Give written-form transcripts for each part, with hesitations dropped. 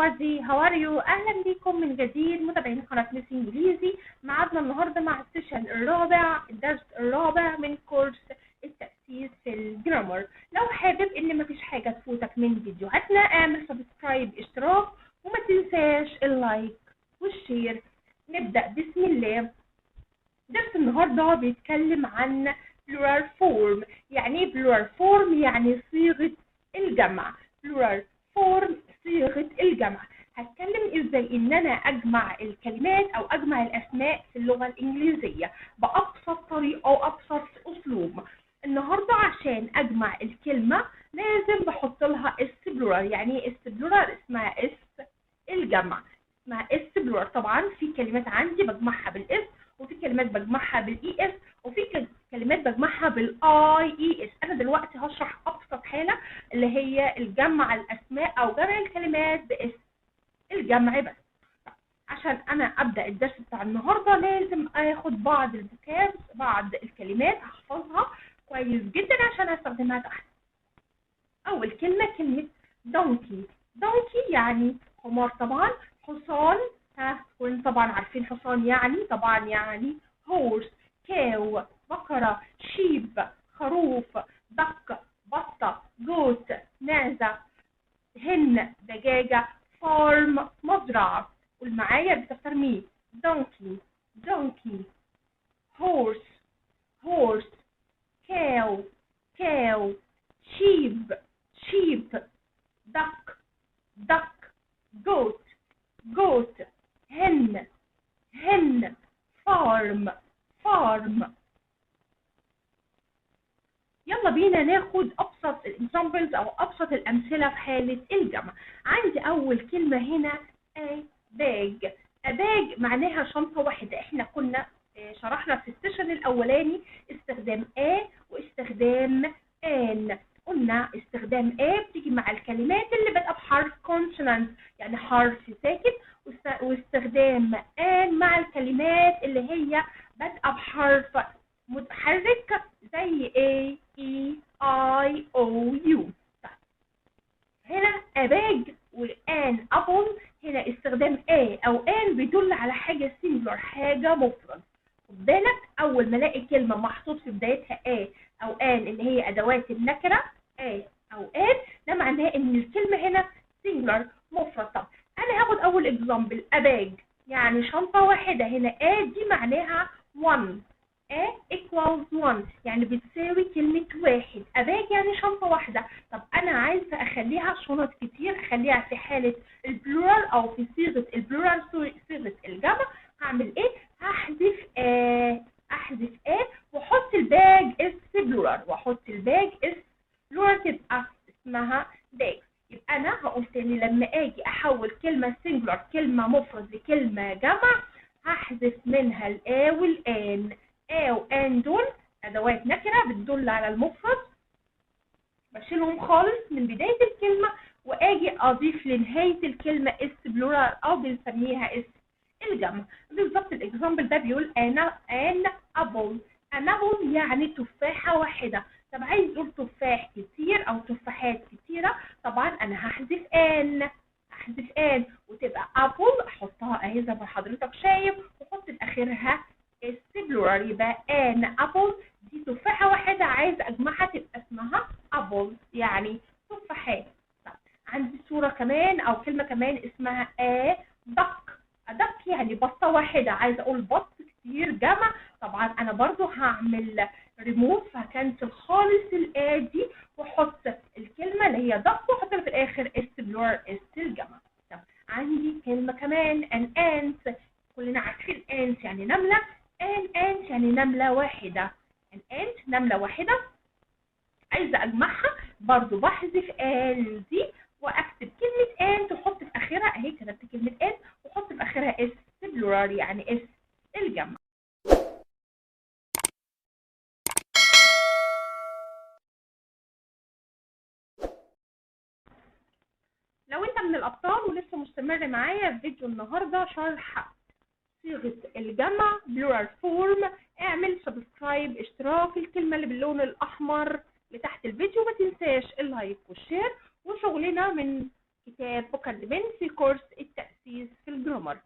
everybody, how are you؟ أهلا بكم من جديد متابعين قناة ميس إنجليزي. معادنا النهاردة مع السيشن الدرس الرابع من كورس التأسيس في الجرامر. لو حابب إن مفيش حاجة تفوتك من فيديوهاتنا اعمل سبسكرايب اشتراك وما تنساش اللايك والشير. نبدأ بسم الله. درس النهاردة بيتكلم عن plural form. يعني ايه plural form؟ يعني صيغة الجمع. plural form صيغة الجمع. هتكلم ازاي ان انا اجمع الكلمات او اجمع الاسماء في اللغة الانجليزية بابسط طريقة وابسط اسلوب. النهاردة عشان اجمع الكلمة لازم بحط لها اس plural. يعني ايه اس plural؟ اسمها اس الجمع، اسمها اس plural. طبعا في كلمات عندي بجمعها بالاس، وفي كلمات بجمعها بالاي اس، وفي كلمات بجمعها بالاي اي اس. انا دلوقتي هشرح ابسط حاله اللي هي الجمع الاسماء او جمع الكلمات باس الجمع بس. عشان انا ابدا الدرس بتاع النهارده لازم اخد بعض الفوكابs، بعض الكلمات احفظها كويس جدا عشان استخدمها تحت. اول كلمه كلمه دونكي. دونكي يعني حمار. طبعا حصان، كلنا طبعا عارفين حصان يعني طبعا يعني هورس. كاو بقرة. شيب خروف. دك بطة. جوت معزة. هن دجاجة. فارم مزرعة. قول معايا بتختار مين؟ دونكي دونكي. هورس هورس. كاو كاو. شيب شيب. دك دك. جوت goat. hen hen. farm farm. يلا بينا ناخد ابسط examples او ابسط الامثله في حاله الجمع. عندي اول كلمه هنا a bag. a bag معناها شنطه واحده. احنا كنا شرحنا في السيشن الاولاني استخدام a واستخدام an. قلنا استخدام a بتيجي مع الكلمات اللي بدأ بحرف consonant يعني حرف ساكن، واستخدام an مع الكلمات اللي هي بدأ بحرف متحرك زي a e i o u. هنا a bag والan apple. هنا استخدام a او an بيدل على حاجة singular، حاجة مفرد. خد بالك اول ما الاقي كلمة محطوط في بدايتها a او an اللي هي ادوات النكرة a او an، ده معناه ان الكلمة هنا singular مفرد. طب انا هاخد اول example a bag يعني شنطة واحدة. هنا a دي معناها one. a equals one يعني بتساوي كلمة واحد. a bag يعني شنطة واحدة. طب انا عايزة اخليها شنط كتير، اخليها في حالة البلورال او في صيغة البلورال صيغة الجمع. هعمل ايه؟ هحذف احذف واحط الباج اس بلورال، واحط الباج اس بلورال تبقى اسمها باج. يبقى انا هقول تاني لما اجي احول كلمة سنجلر كلمة مفرد لكلمة جمع هحذف منها الا والان. a وان دول ادوات نكرة بتدل على المفرد، بشيلهم خالص من بداية الكلمة واجي اضيف لنهاية الكلمة اس بلورال او بنسميها اس الجمع. بالظبط الاكزامبل ده بيقول انا ان ابل. ان ابل يعني تفاحة واحدة. طب عايز يقول تفاح كتير او تفاحات كتيرة، طبعا انا هحذف ان وتبقى ابل احطها اهي زي ما حضرتك شايف واحط في اخرها اس بلورال. يبقى ان ابل دي تفاحة واحدة عايز اجمعها تبقى اسمها ابل يعني تفاحات. طب عندي صورة كمان او كلمة كمان اسمها duck. duck يعني بطة واحدة. عايز اقول بط كتير جمع، طبعا انا برضو هعمل ريموف، هكنسل خالص الا دي واحط الكلمة اللي هي duck واحط في الاخر اس بلورال اس الجمع. طب عندي كلمة كمان an ant. كلنا عارفين ant يعني نملة. an ant يعني نملة واحدة. an ant نملة واحدة عايزة اجمعها برضو بحذف ان دي واكتب كلمة ان تحط في اخرها اهي كتبت كلمة ان وحط في اخرها اس بلورال يعني اس الجمع. لو انت من الابطال ولسه مستمر معايا في فيديو النهارده شرح صيغة الجمع plural form اعمل سبسكرايب اشتراك الكلمة اللي باللون الاحمر لتحت الفيديو. ما تنساش اللايك والشير. وشغلنا من كتاب بكلمين في كورس التأسيس في الجرامر.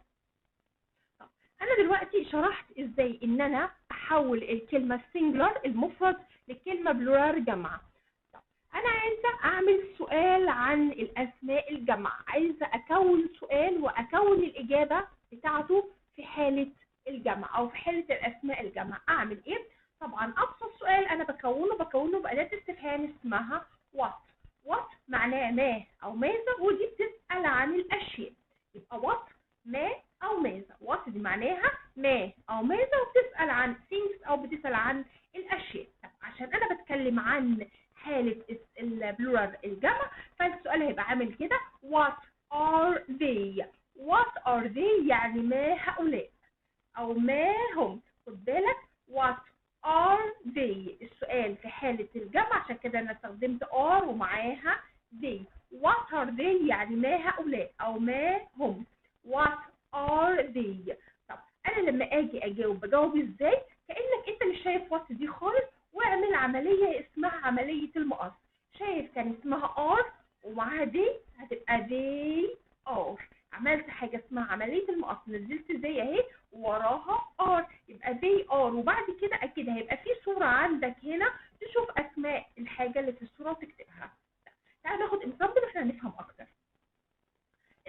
طب انا دلوقتي شرحت ازاي ان انا احول الكلمة singular المفرد لكلمة بلورال جمع. طب انا عايزة اعمل سؤال عن الاسماء الجمع، عايزة اكون سؤال واكون الاجابة بتاعته في حالة الجمع او في حالة الاسماء الجمع. اعمل ايه؟ طبعا ابسط سؤال انا بكونه بأداة استفهام اسمها what. what معناه ما او ماذا، ودي بتسأل عن الاشياء. يبقى what ما او ماذا. what دي معناها ما او ماذا، وبتسأل عن things او بتسأل عن الاشياء. طب عشان انا بتكلم عن حالة البلورال الجمع، فالسؤال هيبقى عامل كده what are they. what are they يعني ما هؤلاء او ما هم. خد بالك what are they السؤال في حالة الجمع، عشان كده انا استخدمت are ومعاها they. what are they يعني ما هؤلاء او ما هم. what are they. طب انا لما اجي اجاوب بجاوب ازاي؟ كأنك انت مش شايف what دي خالص، واعمل عملية اسمها عملية المقص. شايف كان اسمها are ومعاها they، هتبقى they are. عملت حاجة اسمها عملية المقص، نزلت زي اهي وراها ار، يبقى they are. وبعد كده اكيد هيبقى في صورة عندك هنا تشوف اسماء الحاجة اللي في الصورة وتكتبها. تعال ناخد اكزامبل واحنا هنفهم اكتر.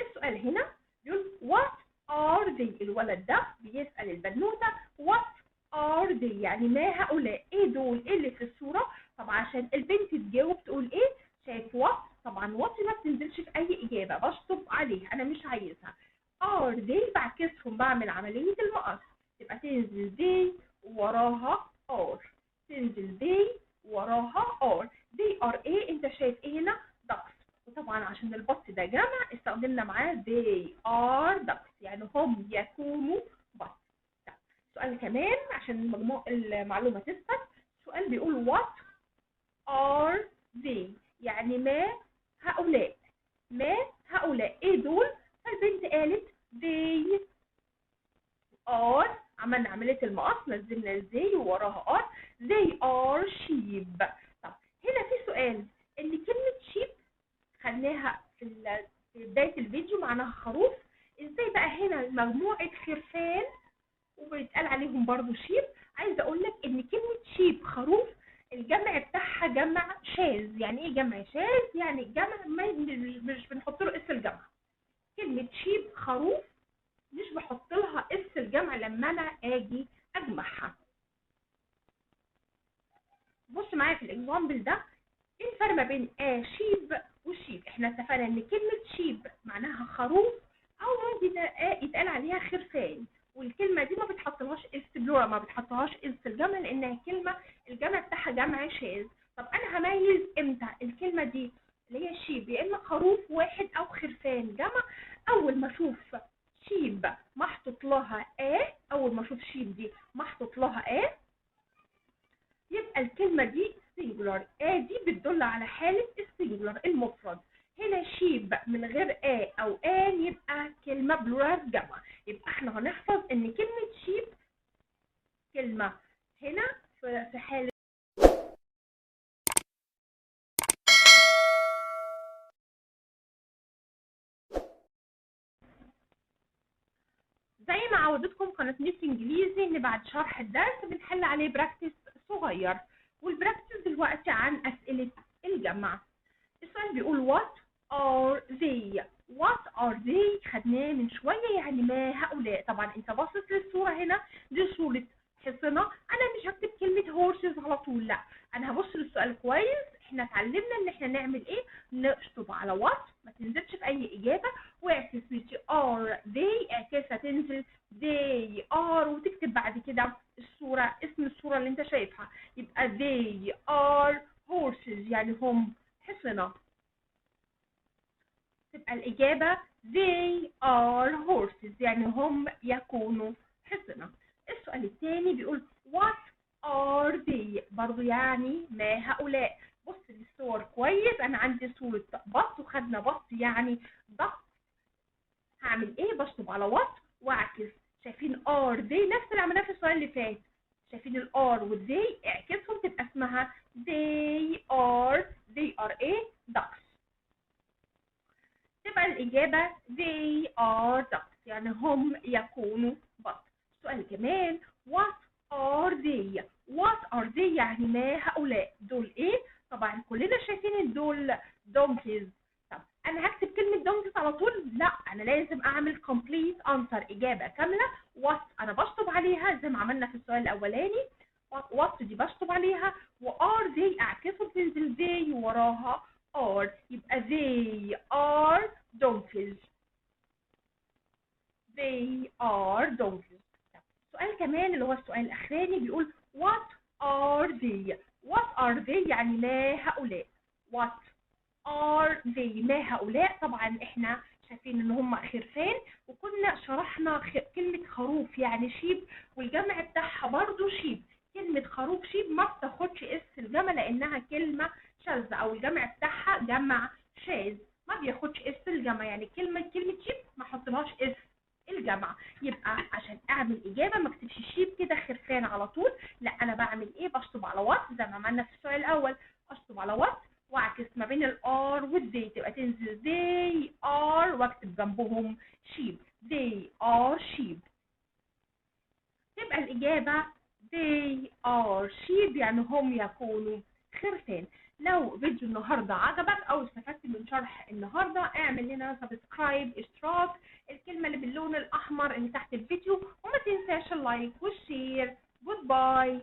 السؤال هنا بيقول what are they. الولد ده بيسأل البنوتة what are they يعني ما هؤلاء، ايه دول، ايه اللي في الصورة. طبعا عشان البنت تجاوب تقول ايه؟ شايف what، طبعا what ما بتنزلش في اي اجابة، بشطب عليها انا مش عايزها. are they بعكسهم، بعمل عملية المقص، تبقى تنزل they وراها are، تنزل they وراها are. they are ايه؟ انت شايف ايه هنا؟ ducks. وطبعا عشان البط ده جمع استخدمنا معاه they are ducks يعني هم يكونوا بط. سؤال كمان عشان المعلومة تثبت. سؤال بيقول what are they يعني ما هؤلاء. ما هؤلاء ايه دول؟ فالبنت قالت they are، عملنا عملية المقص، نزلنا they ووراها are. they are sheep. طب هنا في سؤال، ان كلمة sheep خدناها في بداية الفيديو معناها خروف. ازاي بقى هنا مجموعة خرفان وبيتقال عليهم برضو شيب؟ عايزة اقول لك ان كلمة شيب خروف الجمع بتاعها جمع شاذ. يعني ايه جمع شاذ؟ يعني الجمع مش بنحط له اس الجمع. كلمة شيب خروف مش بحط لها اس الجمع لما انا اجي اجمعها. بص معايا في الاكزامبل ده، ايه الفرق ما بين شيب وشيب؟ احنا اتفقنا ان كلمة شيب معناها خروف، او ممكن يتقال عليها خرفان، والكلمة دي ما بتحطلهاش اس بلورا، ما بتحطهاش اس الجمع لانها كلمة الجمع بتاعها جمع شاذ. طب انا هميز امتى الكلمة دي اللي هي شيب يا اما خروف واحد او خرفان جمع؟ اول ما اشوف شيب محطوط لها اول ما اشوف شيب دي محطوط لها يبقى الكلمة دي singular. دي بتدل على حالة السنجولار المفرد. هنا شيب من غير او يبقى كلمة بلورال جمع. يبقى احنا هنحفظ ان كلمة شيب كلمة هنا في حالة زي ما عودتكم قناة ميس انجليزي ان بعد شرح الدرس بنحل عليه براكتس صغير، والبراكتس دلوقتي عن اسئلة الجمع. السؤال بيقول what are they. what are they خدناه من شوية يعني ما هؤلاء. طبعا انت باصص للصورة هنا، دي صورة حصنة. انا مش هكتب كلمة horses على طول، لا انا هبص للسؤال كويس. احنا اتعلمنا ان احنا نعمل ايه؟ نشطب على what ما تنزلش في اي اجابة، واعكس are they، اعكاسها تنزل they are، وتكتب بعد كده الصورة، اسم الصورة اللي انت شايفها. يبقى they are horses يعني هم حصنة. تبقى الإجابة they are horses يعني هم يكونوا حصنة. السؤال الثاني بيقول what are they برضو يعني ما هؤلاء. بص للصور كويس، أنا عندي صورة بط وخدنا بط يعني ضغط. هعمل إيه؟ بشطب على what وأعكس. شايفين are they نفس اللي عملناه في السؤال اللي فات. شايفين الار والذي اعكسهم تبقى اسمها they are ايه ducks. تبقى الإجابة they are ducks، يعني هم يكونوا بط. سؤال كمان what are they؟ what are they يعني ما هؤلاء؟ دول ايه؟ طبعا كلنا شايفين دول donkeys. طب انا هكتب كلمة donkeys على طول؟ لا، انا لازم اعمل complete answer، اجابة كاملة. what انا بشطب عليها زي ما عملنا في السؤال الاولاني، what دي بشطب عليها، و are they اعكسه تنزل they وراها are، يبقى they are donkeys. they are donkeys. سؤال كمان اللي هو السؤال الاخراني بيقول what are they؟ what are they يعني ما هؤلاء. what are they ما هؤلاء؟ طبعا احنا شايفين ان هم خرفان، وكنا شرحنا كلمة خروف يعني شيب، والجمع بتاعها برضو شيب. كلمة خروف شيب ما بتاخدش اس الجمع لانها كلمة شاذة، او الجمع بتاعها جمع شاذ ما بياخدش اس الجمع، يعني كلمة شيب ما احطلهاش اس الجمع. يبقى عشان اعمل اجابه ما اكتبش شيب كده خرفان على طول، لا انا بعمل ايه؟ بشطب على وات زي ما عملنا في السؤال الاول، اشطب على وات واعكس ما بين الار والدي، تبقى تنزل they are واكتب جنبهم شيب، they are sheep. تبقى الاجابه they are sheep يعني هم يكونوا خرفان. لو فيديو النهارده عجبك او استفدت من شرح النهارده اعمل لنا سبسكرايب اشتراك، الكلمه اللي باللون الاحمر اللي تحت الفيديو، وما تنساش اللايك والشير. جود باي.